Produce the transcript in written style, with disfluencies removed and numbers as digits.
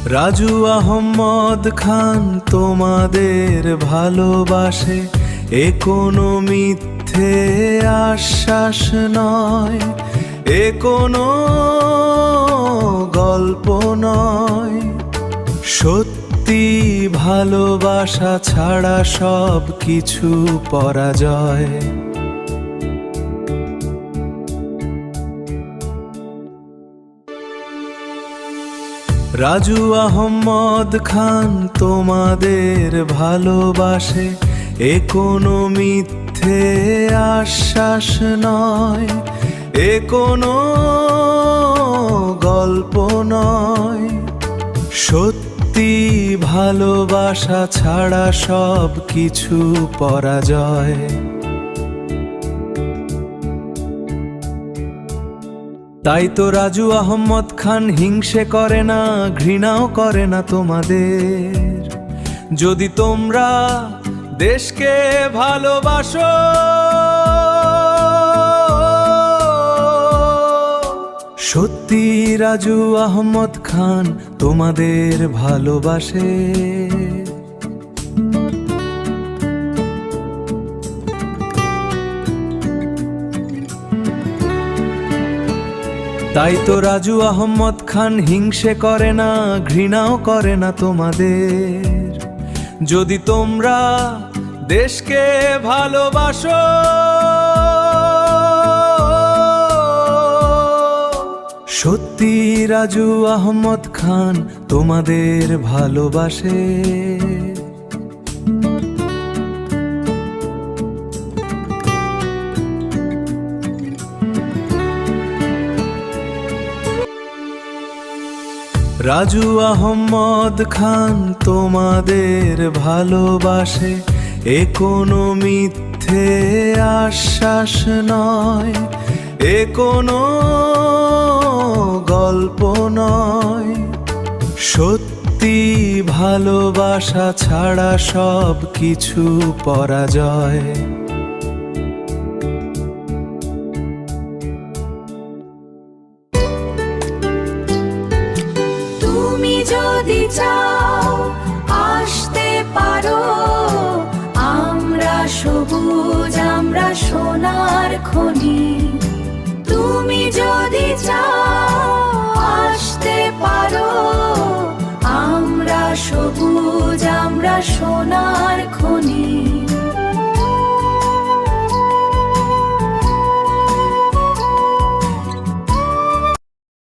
রাজু আহমদ খান তোমাদের ভালোবাসে, এ কোনো মিথ্যে আশ্বাস নয়, এ কোনো গল্প নয়। সত্যি ভালোবাসা ছাড়া সব কিছু পরাজয়। রাজু আহমদ খান তোমাদের ভালোবাসে, এ কোনো মিথ্যে আশ্বাস নয়, এ কোনো গল্প নয়। সত্যি ভালোবাসা ছাড়া সব কিছু পরাজয়। তাই তো রাজু আহমদ খান হিংসে করে না, ঘৃণাও করে না তোমাদের। যদি তোমরা দেশকে ভালোবাসো, সত্যি রাজু আহমদ খান তোমাদের ভালোবাসে। তাই তো রাজু আহমদ খান হিংসে করে না, ঘৃণাও করে না তোমাদের। যদি তোমরা দেশকে ভালোবাসো, সত্যি রাজু আহমদ খান তোমাদের ভালোবাসে। রাজু আহমদ খান তোমাদের ভালোবাসে, এ কোনো মিথ্যে আশ্বাস নয়, এ কোনো গল্প নয়। সত্যি ভালোবাসা ছাড়া সব কিছু পরাজয়। তুমি যদি চাও আসতে পারো, আমরা সবুজ, আমরা সোনার খনি। তুমি যদি চাও আসতে পারো, আমরা সবুজ, আমরা সোনার খনি।